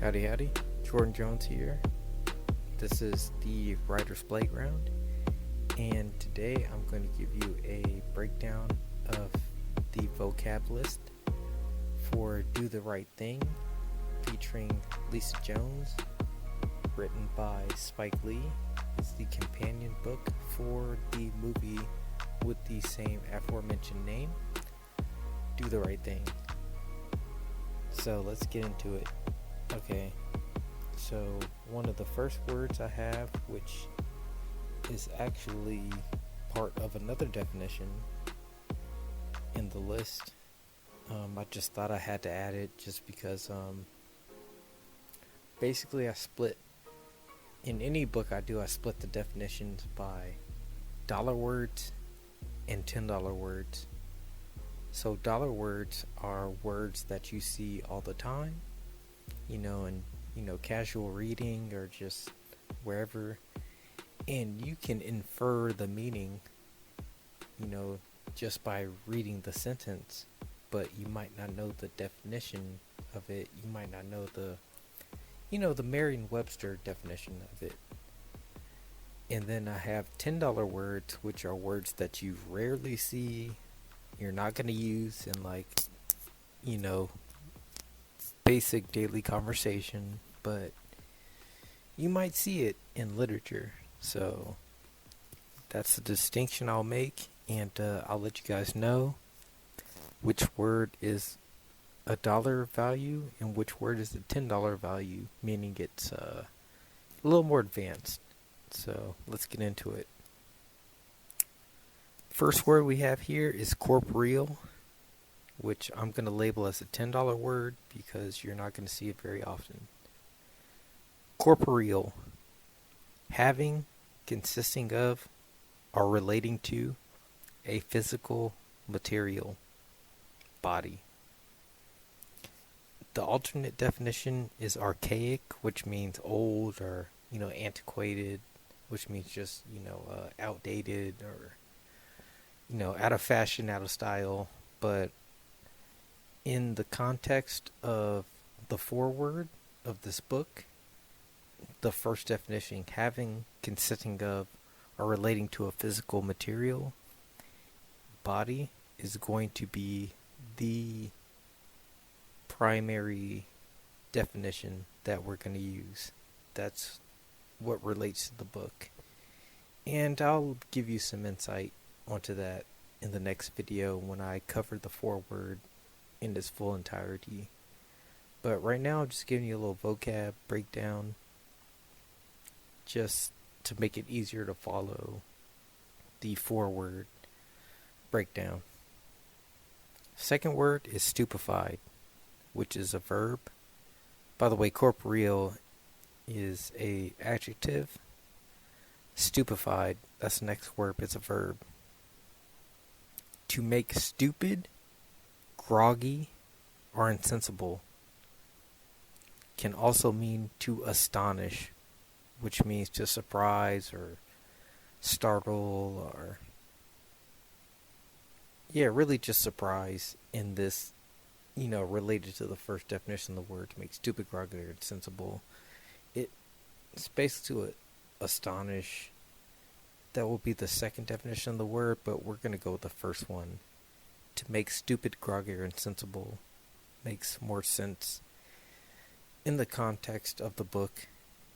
Howdy howdy, Jordan Jones here. This is the Writer's Playground, and today I'm going to give you a breakdown of the vocab list for Do the Right Thing, featuring Lisa Jones, written by Spike Lee. It's the companion book for the movie with the same aforementioned name, Do the Right Thing. So let's get into it. Okay, so one of the first words I have, which is actually part of another definition in the list, I just thought I had to add it just because basically I split, in any book I do, I split the definitions by dollar words and $10 words. So dollar words are words that you see all the time, and casual reading or just wherever, and you can infer the meaning, just by reading the sentence, but you might not know the definition of it. You might not know the Merriam-Webster definition of it. And then I have $10 words, which are words that you rarely see, you're not going to use in basic daily conversation, but you might see it in literature. So that's the distinction I'll make, and I'll let you guys know which word is a dollar value and which word is a $10 value, meaning it's a little more advanced. So let's get into it. First word we have here is corporeal, which I'm going to label as a $10 word because you're not going to see it very often. Corporeal, having, consisting of, or relating to a physical material, body. The alternate definition is archaic, which means old or, antiquated, which means just, outdated or, out of fashion, out of style. But in the context of the foreword of this book, the first definition, having, consisting of, or relating to a physical material, body, is going to be the primary definition that we're going to use. That's what relates to the book. And I'll give you some insight onto that in the next video when I cover the foreword in its full entirety. But right now I'm just giving you a little vocab breakdown just to make it easier to follow the foreword breakdown. Second word is stupefied, which is a verb. By the way, corporeal is a adjective. Stupefied, that's the next word, it's a verb. To make stupid, groggy, or insensible can also mean to astonish, which means to surprise or startle or really just surprise in this, related to the first definition of the word, to make stupid, groggy, or insensible. It's basically to astonish. That will be the second definition of the word, but we're going to go with the first one. To make stupid, groggy, or insensible makes more sense in the context of the book,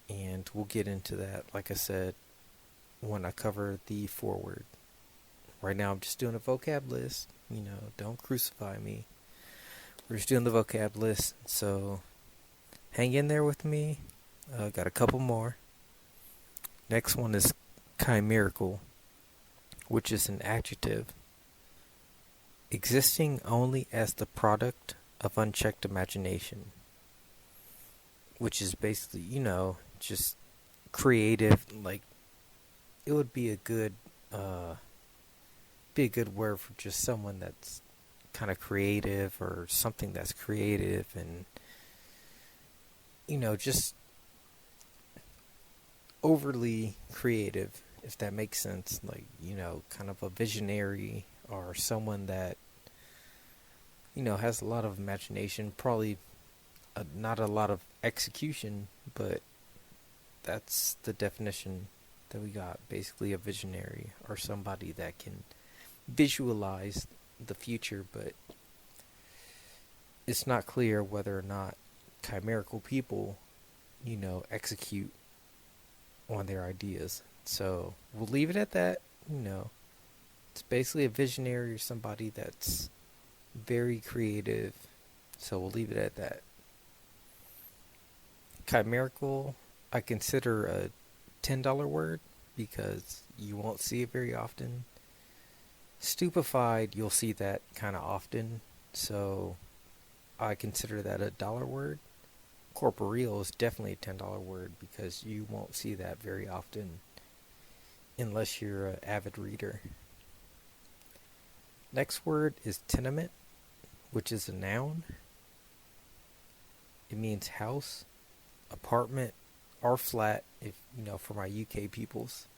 and we'll get into that, like I said, when I cover the foreword. Right now I'm just doing a vocab list, don't crucify me. We're just doing the vocab list, so hang in there with me. Got a couple more. Next one is chimerical, which is an adjective. Existing only as the product of unchecked imagination, which is basically, just creative. Like, it would be a good word for just someone that's kind of creative, or something that's creative and, just overly creative, if that makes sense. Like, kind of a visionary, or someone that, has a lot of imagination, probably not a lot of execution, but that's the definition that we got. Basically, a visionary or somebody that can visualize the future, but it's not clear whether or not chimerical people, execute on their ideas. So we'll leave it at that. It's basically a visionary or somebody that's very creative. So we'll leave it at that. Chimerical, I consider a $10 word because you won't see it very often. Stupefied, you'll see that kind of often. So I consider that a dollar word. Corporeal is definitely a $10 word because you won't see that very often unless you're an avid reader. Next word is tenement, which is a noun. It means house, apartment, or flat, if for my UK peoples,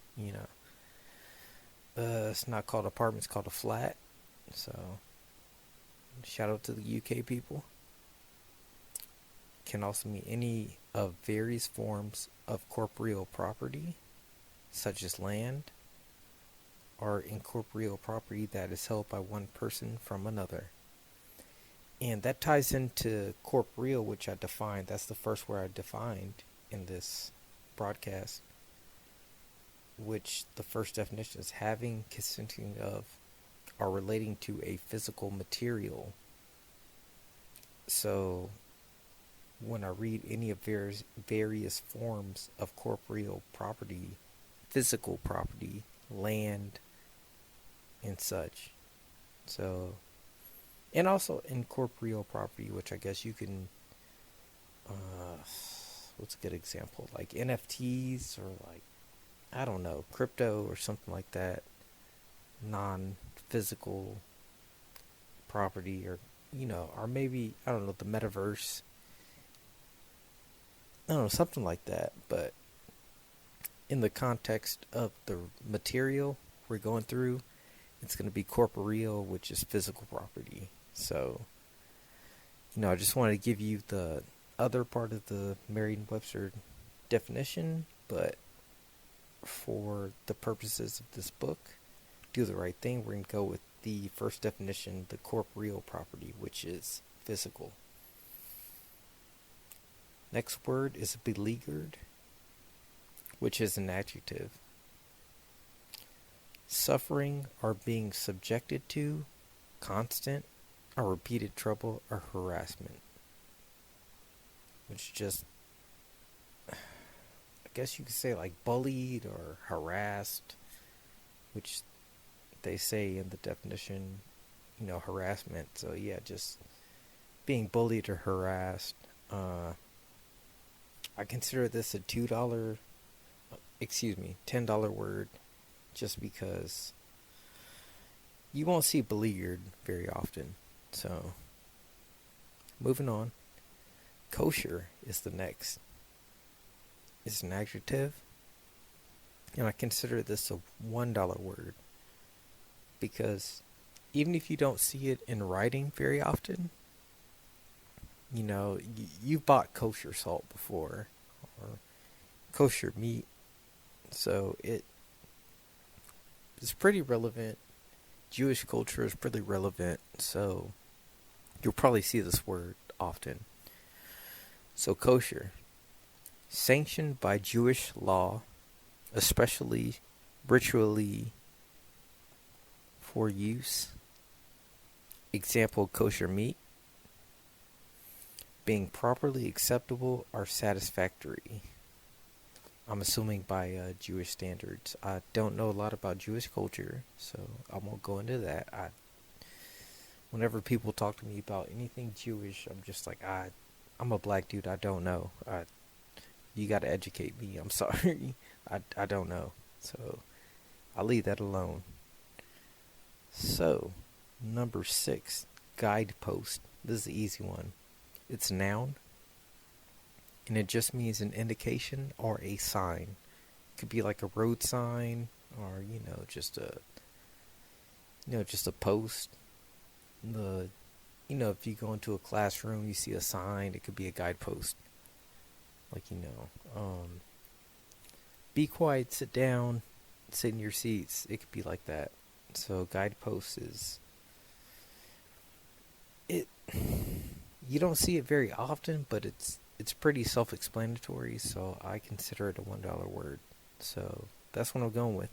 it's not called apartment, it's called a flat. So shout out to the UK people. Can also mean any of various forms of corporeal property, such as land, or incorporeal property that is held by one person from another. And that ties into corporeal, which I defined. That's the first word I defined in this broadcast, which the first definition is having, consisting of, or relating to a physical material. So when I read any of various forms of corporeal property, physical property, land, and such. So, and also incorporeal property, which I guess you can, what's a good example? Like NFTs or like, I don't know, crypto or something like that. Non-physical property or, or maybe, I don't know, the metaverse. I don't know, something like that. But in the context of the material we're going through, it's going to be corporeal, which is physical property. So, I just wanted to give you the other part of the Merriam-Webster definition, but for the purposes of this book, do the right thing. We're going to go with the first definition, the corporeal property, which is physical. Next word is beleaguered, which is an adjective. Suffering or being subjected to constant or repeated trouble or harassment. Which just, I guess you could say like bullied or harassed, which they say in the definition, harassment. So yeah, just being bullied or harassed. I consider this a $10 word, just because you won't see beleaguered very often. So, moving on. Kosher is the next. It's an adjective, and I consider this a $1 word, because even if you don't see it in writing very often, you've bought kosher salt before, or kosher meat, so it's pretty relevant. Jewish culture is pretty relevant, so you'll probably see this word often. So kosher, sanctioned by Jewish law, especially ritually for use. Example, kosher meat. Being properly acceptable or satisfactory. I'm assuming by Jewish standards. I don't know a lot about Jewish culture, so I won't go into that. Whenever people talk to me about anything Jewish, I'm just like, I'm a black dude. I don't know. You got to educate me. I'm sorry. I don't know. So I'll leave that alone. So, number 6, guidepost. This is the easy one. It's a noun, and it just means an indication or a sign. It could be like a road sign, or just a post. The if you go into a classroom, you see a sign, it could be a guidepost. Like, be quiet, sit down, sit in your seats. It could be like that. So guideposts is it. You don't see it very often, but it's pretty self-explanatory. So I consider it a $1 word. So that's what I'm going with.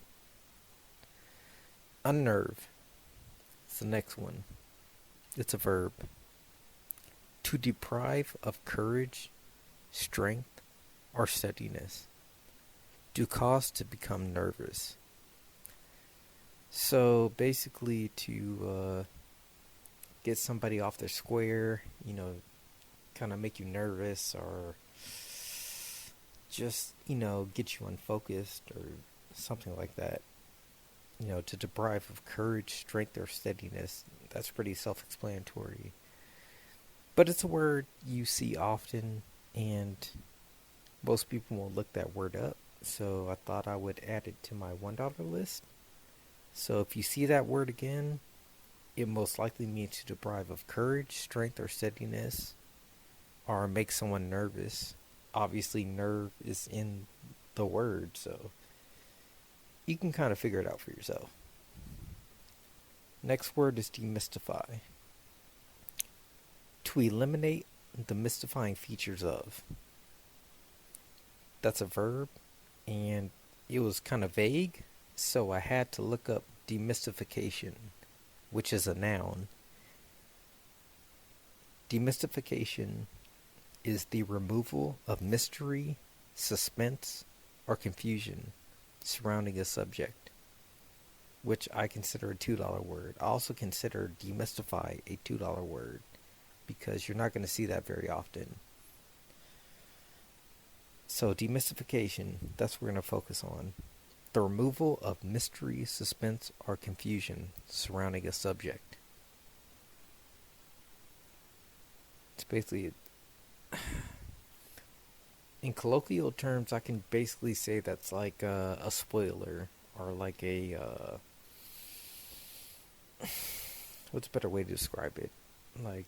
Unnerve. It's the next one. It's a verb. To deprive of courage, strength, or steadiness. To cause to become nervous. So basically to get somebody off their square, kind of make you nervous or just, get you unfocused or something like that. To deprive of courage, strength, or steadiness. That's pretty self-explanatory. But it's a word you see often, and most people will look that word up. So I thought I would add it to my $1 list. So if you see that word again, it most likely means to deprive of courage, strength, or steadiness, or make someone nervous. Obviously, nerve is in the word, so you can kind of figure it out for yourself. Next word is demystify. To eliminate the mystifying features of. That's a verb, and it was kind of vague, so I had to look up demystification, which is a noun. Demystification is the removal of mystery, suspense, or confusion surrounding a subject, which I consider a $2 word. I also consider demystify a $2 word because you're not going to see that very often. So demystification, that's what we're going to focus on. The removal of mystery, suspense, or confusion surrounding a subject. It's basically, in colloquial terms, I can basically say that's like a spoiler or like a, what's a better way to describe it? Like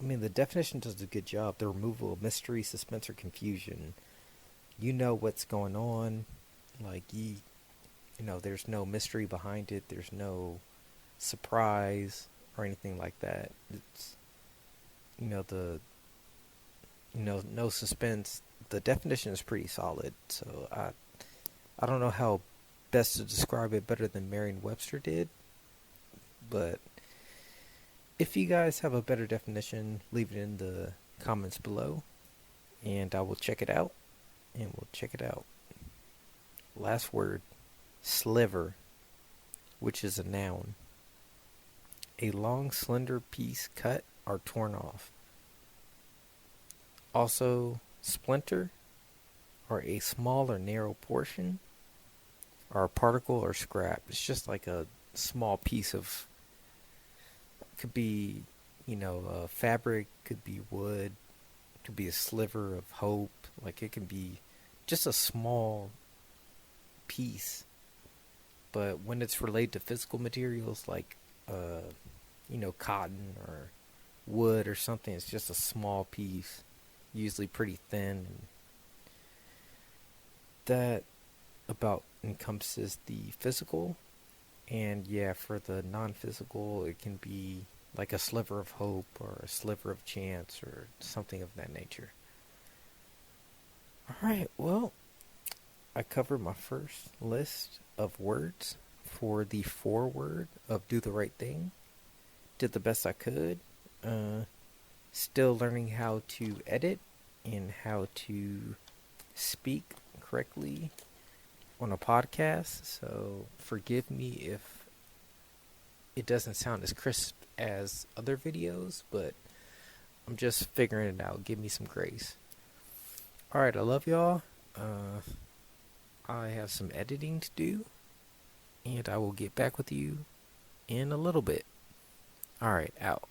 the definition does a good job. The removal of mystery, suspense, or confusion. You know what's going on. Like, there's no mystery behind it. There's no surprise or anything like that. It's, no suspense. The definition is pretty solid. So I don't know how best to describe it better than Merriam-Webster did. But if you guys have a better definition, leave it in the comments below, and I will check it out. Last word, sliver, which is a noun. A long, slender piece cut or torn off. Also, splinter, or a small or narrow portion, or a particle or scrap. It's just like a small piece of, could be, fabric, could be wood, could be a sliver of hope. Like, it can be just a small piece. But when it's related to physical materials like, cotton or wood or something, it's just a small piece, usually pretty thin. And that about encompasses the physical. And yeah, for the non-physical, it can be like a sliver of hope or a sliver of chance or something of that nature. Alright, well, I covered my first list of words for the foreword of Do the Right Thing. Did the best I could. Still learning how to edit and how to speak correctly on a podcast, so forgive me if it doesn't sound as crisp as other videos, but I'm just figuring it out. Give me some grace. Alright, I love y'all. I have some editing to do, and I will get back with you in a little bit. Alright, out.